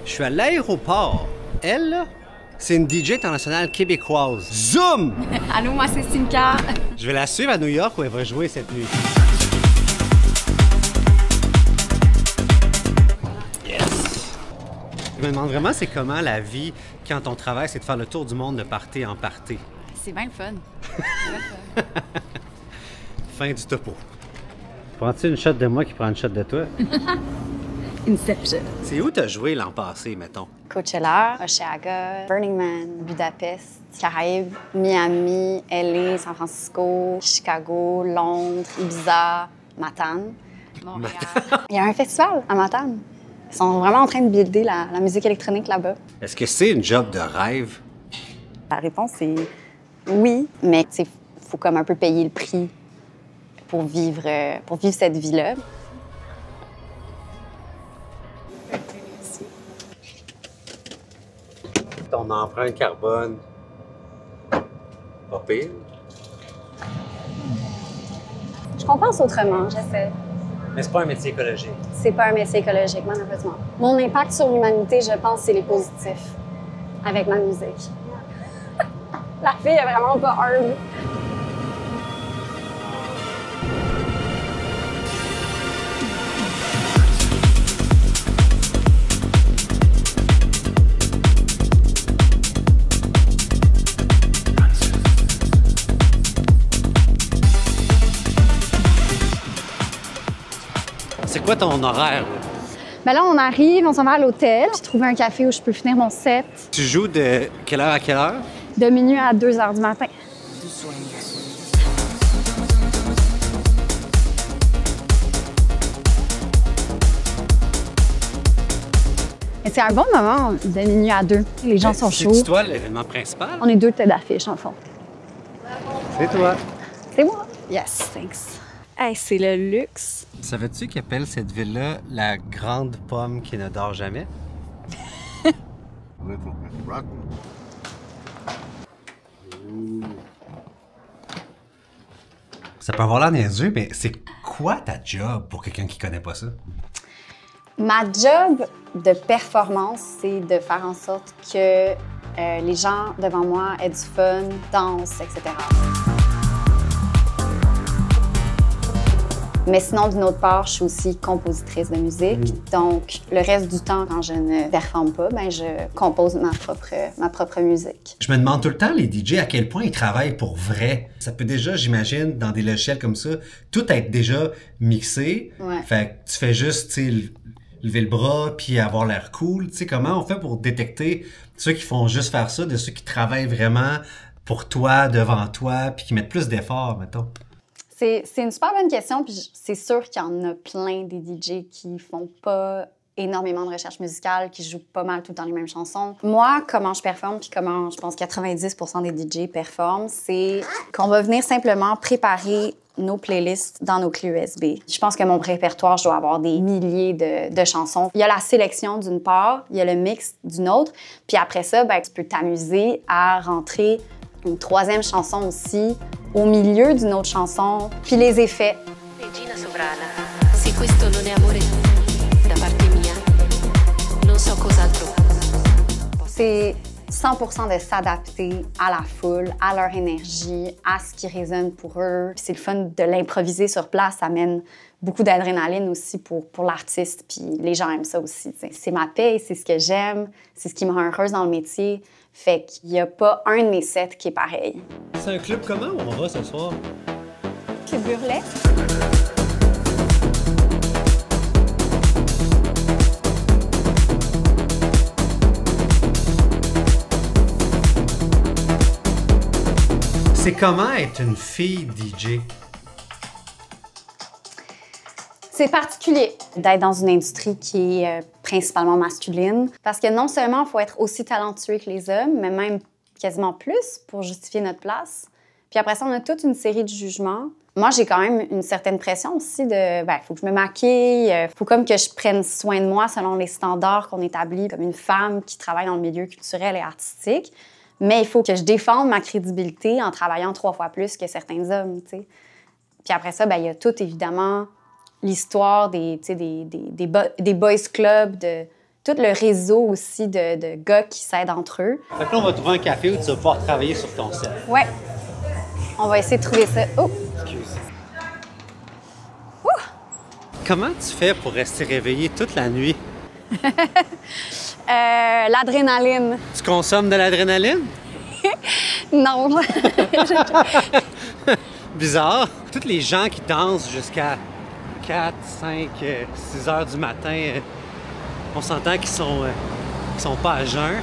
Je suis à l'aéroport. Elle, là, c'est une DJ internationale québécoise. Zoom! Allô, moi, c'est Cynthia. Je vais la suivre à New York où elle va jouer cette nuit. Yes! Je me demande vraiment c'est comment la vie quand ton travail c'est de faire le tour du monde de party en party. C'est bien le fun. Fin du topo. Prends-tu une shot de moi qui prend une shot de toi? Inception. C'est où t'as joué l'an passé, mettons? Coachella, Osheaga, Burning Man, Budapest, Caraïbes, Miami, LA, San Francisco, Chicago, Londres, Ibiza, Matane. Montréal. Il y a un festival à Matane. Ils sont vraiment en train de builder la musique électronique là-bas. Est-ce que c'est une job de rêve? La réponse est oui, mais il faut comme un peu payer le prix pour vivre cette vie-là. Ton empreinte carbone, pas pire. Je compense autrement, j'essaie. Mais c'est pas un métier écologique. C'est pas un métier écologique, malheureusement. Mon impact sur l'humanité, je pense, c'est les positifs avec ma musique. La fille est vraiment pas humble. C'est quoi ton horaire, là? Ben là, on arrive, on s'en va à l'hôtel. J'ai trouvé un café où je peux finir mon set. Tu joues de quelle heure à quelle heure? De minuit à 2 heures du matin. Et c'est un bon moment de minuit à 2. Les gens sont chauds. C'est toi l'événement principal? On est deux têtes d'affiche, en fond. C'est toi. C'est moi. Yes, thanks. Hey, c'est le luxe. Savais-tu qu'ils appellent cette ville-là la grande pomme qui ne dort jamais? Ça peut avoir l'air niaiseux, mais c'est quoi ta job pour quelqu'un qui connaît pas ça? Ma job de performance, c'est de faire en sorte que les gens devant moi aient du fun, dansent, etc. Mais sinon, d'une autre part, je suis aussi compositrice de musique. Donc, le reste du temps, quand je ne performe pas, ben, je compose ma propre musique. Je me demande tout le temps, les DJ, à quel point ils travaillent pour vrai. Ça peut déjà, j'imagine, dans des logiciels comme ça, tout être déjà mixé. Ouais. Fait que tu fais juste, tu sais, lever le bras puis avoir l'air cool. Tu sais, comment on fait pour détecter ceux qui font juste faire ça de ceux qui travaillent vraiment pour toi, devant toi, puis qui mettent plus d'efforts, mettons? C'est une super bonne question, puis c'est sûr qu'il y en a plein des DJ qui font pas énormément de recherche musicale, qui jouent pas mal tout le temps les mêmes chansons. Moi, comment je performe, puis comment je pense 90% des DJ performent, c'est qu'on va venir simplement préparer nos playlists dans nos clés USB. Je pense que mon répertoire, je dois avoir des milliers de chansons. Il y a la sélection d'une part, il y a le mix d'une autre, puis après ça, ben, tu peux t'amuser à rentrer une troisième chanson aussi au milieu d'une autre chanson, puis les effets. Regina Sovrana, se questo non è amore da parte mia, non so cos'altro. C'est 100% de s'adapter à la foule, à leur énergie, à ce qui résonne pour eux. Puis c'est le fun de l'improviser sur place, ça amène beaucoup d'adrénaline aussi pour l'artiste, puis les gens aiment ça aussi. C'est ma paye, c'est ce que j'aime, c'est ce qui me rend heureuse dans le métier. Fait qu'il n'y a pas un de mes sets qui est pareil. C'est un club comment où on va ce soir? Club Burlesque. C'est comment être une fille DJ? C'est particulier d'être dans une industrie qui est principalement masculine, parce que non seulement il faut être aussi talentueux que les hommes, mais même quasiment plus pour justifier notre place. Puis après ça, on a toute une série de jugements. Moi, j'ai quand même une certaine pression aussi de, ben, faut que je me maquille, faut comme que je prenne soin de moi selon les standards qu'on établit comme une femme qui travaille dans le milieu culturel et artistique. Mais il faut que je défende ma crédibilité en travaillant 3 fois plus que certains hommes, tu sais. Puis après ça, ben, il y a tout, évidemment, l'histoire des boys clubs, tout le réseau aussi de gars qui s'aident entre eux. Fait que là, on va trouver un café où tu vas pouvoir travailler sur ton set. Ouais. On va essayer de trouver ça. Oh! Excuse. Comment tu fais pour rester réveillé toute la nuit? L'adrénaline. Tu consommes de l'adrénaline? Non. Bizarre. Toutes les gens qui dansent jusqu'à 4, 5, 6 heures du matin, on s'entend qu'ils sont pas à jeun.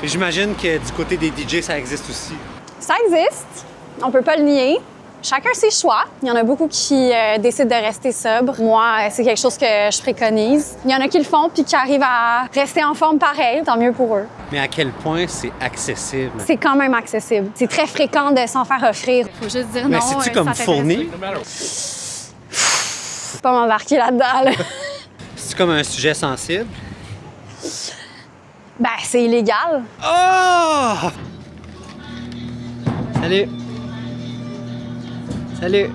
Et j'imagine que du côté des DJ, ça existe aussi. Ça existe. On peut pas le nier. Chacun ses choix. Il y en a beaucoup qui décident de rester sobres. Moi, c'est quelque chose que je préconise. Il y en a qui le font puis qui arrivent à rester en forme pareil. Tant mieux pour eux. Mais à quel point c'est accessible? C'est quand même accessible. C'est très fréquent de s'en faire offrir. Faut juste dire Mais non. c'est-tu ça comme t'intéresse fourni? Faut pas m'embarquer là-dedans, là. C'est comme un sujet sensible? Ben, c'est illégal. Oh! Salut! Salut!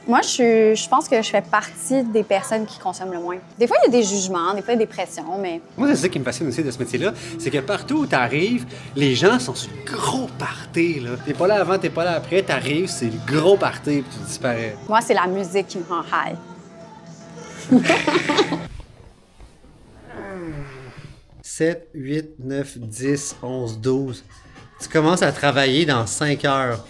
Moi, je pense que je fais partie des personnes qui consomment le moins. Des fois, il y a des jugements, des fois, il y a des pressions, mais... Moi, c'est ça qui me fascine aussi de ce métier-là, c'est que partout où t'arrives, les gens sont sur le gros party, là. T'es pas là avant, t'es pas là après, t'arrives, c'est le gros party, puis tu disparais. Moi, c'est la musique qui me rend high. 7, 8, 9, 10, 11, 12. Tu commences à travailler dans 5 heures.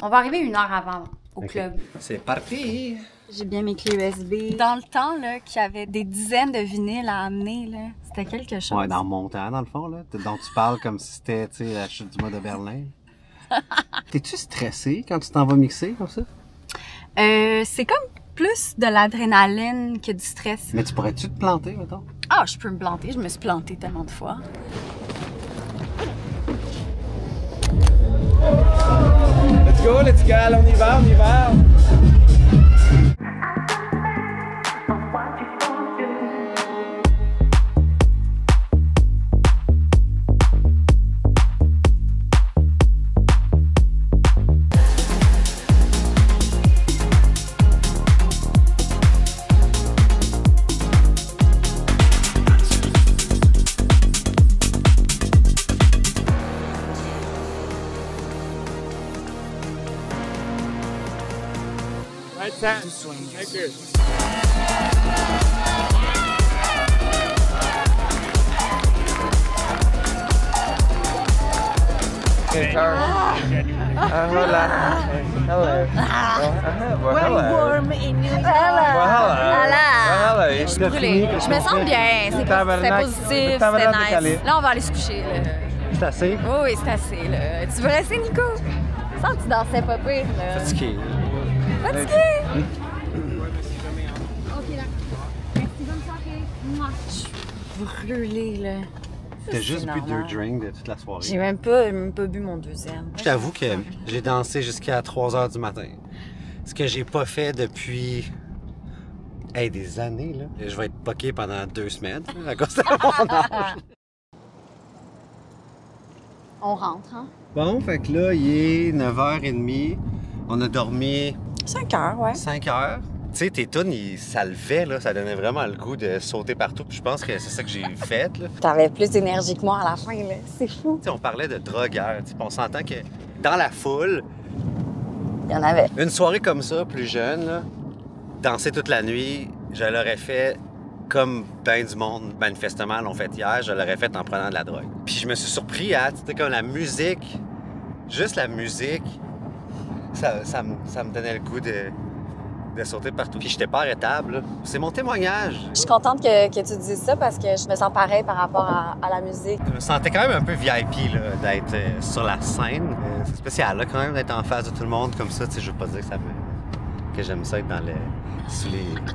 On va arriver 1 heure avant au club. C'est parti! J'ai bien mes clés USB. Dans le temps, là, qu'il y avait des dizaines de vinyles à amener, là, c'était quelque chose. Ouais, dans mon temps, dans le fond, là, dont tu parles comme si c'était, tu sais, la chute du mois de Berlin. T'es-tu stressé quand tu t'en vas mixer comme ça? C'est comme plus de l'adrénaline que du stress. Mais tu pourrais-tu te planter, mettons? Ah, je peux me planter. Je me suis plantée tellement de fois. Let's go, on y va, on y va. Right side. Thank you. Guitar. Hola. Hello. Well, hello. Warm in New York. Well, hello. Voilà. Well, Je suis brûlée. Je me sens bien. C'est positif, c'était nice. Là, on va aller se coucher. Là. C'est assez? Oh, oui, c'est assez. Là. Tu veux rester, Nico? Je sens que tu dansais pas pire. Là. Fatigué. Fatigué? Je suis brûlée, là. T'as juste bu normal. 2 drinks de toute la soirée. J'ai même pas bu mon deuxième. Je t'avoue que j'ai dansé jusqu'à 3 heures du matin. Ce que j'ai pas fait depuis des années. Là. Et je vais être poqué pendant 2 semaines à cause de mon âge. On rentre, hein? Bon, fait que là, il est 9h30. On a dormi 5 heures, ouais. 5 heures. Tu sais, tes tunes, ça levait, là. Ça donnait vraiment le goût de sauter partout. Puis je pense que c'est ça que j'ai fait, là. T'avais plus d'énergie que moi à la fin, là. C'est fou. Tu sais, on parlait de drogueurs. Tu sais, on s'entend que dans la foule, Il y en avait. une soirée comme ça, plus jeune, là, danser toute la nuit, je l'aurais fait comme ben du monde, manifestement, l'ont fait hier, je l'aurais fait en prenant de la drogue. Puis je me suis surpris à, tu sais, comme la musique, juste la musique, ça me donnait le goût de sauter partout. Puis j'étais pas arrêtable, là. C'est mon témoignage. Je suis contente que tu dises ça parce que je me sens pareil par rapport à la musique. Je me sentais quand même un peu VIP, là, d'être sur la scène. C'est spécial, là, quand même, d'être en face de tout le monde comme ça. Tu sais, je veux pas dire que j'aime ça être sous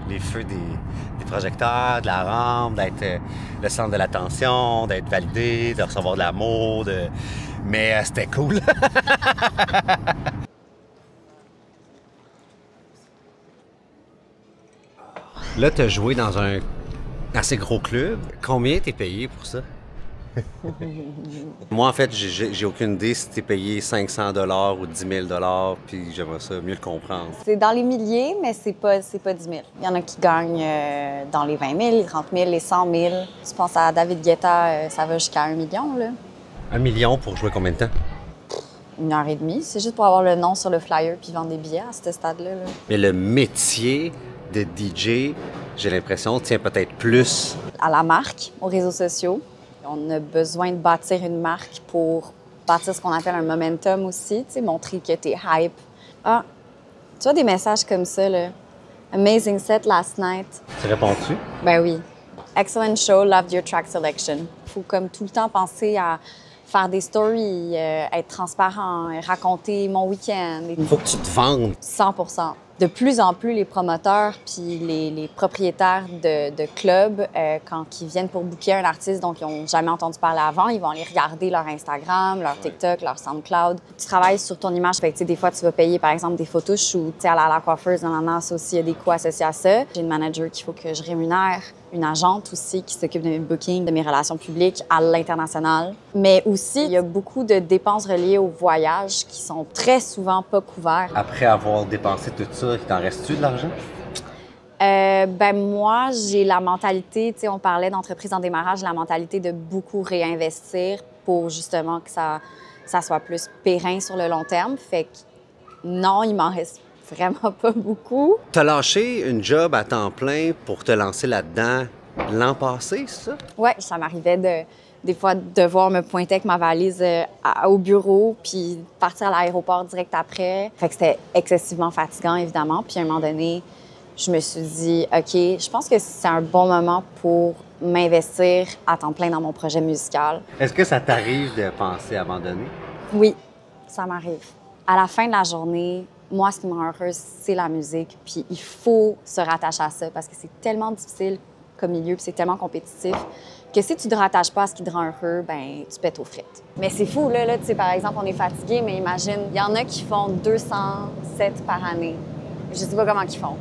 les feux des projecteurs, de la rampe, d'être le centre de l'attention, d'être validé, de recevoir de l'amour, mais c'était cool. Là, t'as joué dans un assez gros club. Combien t'es payé pour ça? Moi, en fait, j'ai aucune idée si t'es payé 500 ou 10 000 puis j'aimerais ça mieux le comprendre. C'est dans les milliers, mais c'est pas 10 000. Il y en a qui gagnent dans les 20 000, les 30 000, les 100 000. Tu penses à David Guetta, ça va jusqu'à 1 million, là. 1 million pour jouer combien de temps? 1 heure et demie. C'est juste pour avoir le nom sur le flyer puis vendre des billets à ce stade-là. Là. Mais le métier de DJ, j'ai l'impression, tient peut-être plus à la marque, aux réseaux sociaux. On a besoin de bâtir une marque pour bâtir ce qu'on appelle un momentum aussi, tu sais, montrer que t'es hype. Ah, tu vois des messages comme ça, là. Amazing set last night. Tu réponds-tu? Ben oui. Excellent show, loved your track selection. Faut comme tout le temps penser à faire des stories, être transparent, raconter mon week-end. Il faut que tu te vendes. 100%. De plus en plus, les promoteurs puis les propriétaires de clubs, quand ils viennent pour booker un artiste dont ils n'ont jamais entendu parler avant, ils vont aller regarder leur Instagram, leur TikTok, leur SoundCloud. Tu travailles sur ton image. Fait que, des fois, tu vas payer, par exemple, des photoshoots. À la coiffeuse, ça aussi, il y a des coûts associés à ça. J'ai une manager qu'il faut que je rémunère, une agente aussi qui s'occupe de mes bookings, de mes relations publiques à l'international. Mais aussi, il y a beaucoup de dépenses reliées au voyage qui sont très souvent pas couvertes. Après avoir dépensé tout ça, il t'en reste-tu de l'argent? Ben moi, j'ai la mentalité, tu sais, on parlait d'entreprise en démarrage, la mentalité de beaucoup réinvestir pour justement que ça soit plus périn sur le long terme. Fait que non, il m'en reste vraiment pas beaucoup. T'as lâché une job à temps plein pour te lancer là-dedans l'an passé, c'est ça? Oui, ça m'arrivait des fois de devoir me pointer avec ma valise au bureau puis partir à l'aéroport direct après. Fait que c'était excessivement fatigant, évidemment. Puis à un moment donné, je me suis dit, OK, je pense que c'est un bon moment pour m'investir à temps plein dans mon projet musical. Est-ce que ça t'arrive de penser à abandonner? Oui, ça m'arrive. À la fin de la journée, moi, ce qui me rend heureuse, c'est la musique. Puis il faut se rattacher à ça parce que c'est tellement difficile comme milieu puis c'est tellement compétitif que si tu te rattaches pas à ce qui te rend heureux, ben tu pètes aux frites. Mais c'est fou, là tu sais, par exemple, on est fatigué, mais imagine, il y en a qui font 200 sets par année. Je sais pas comment ils font.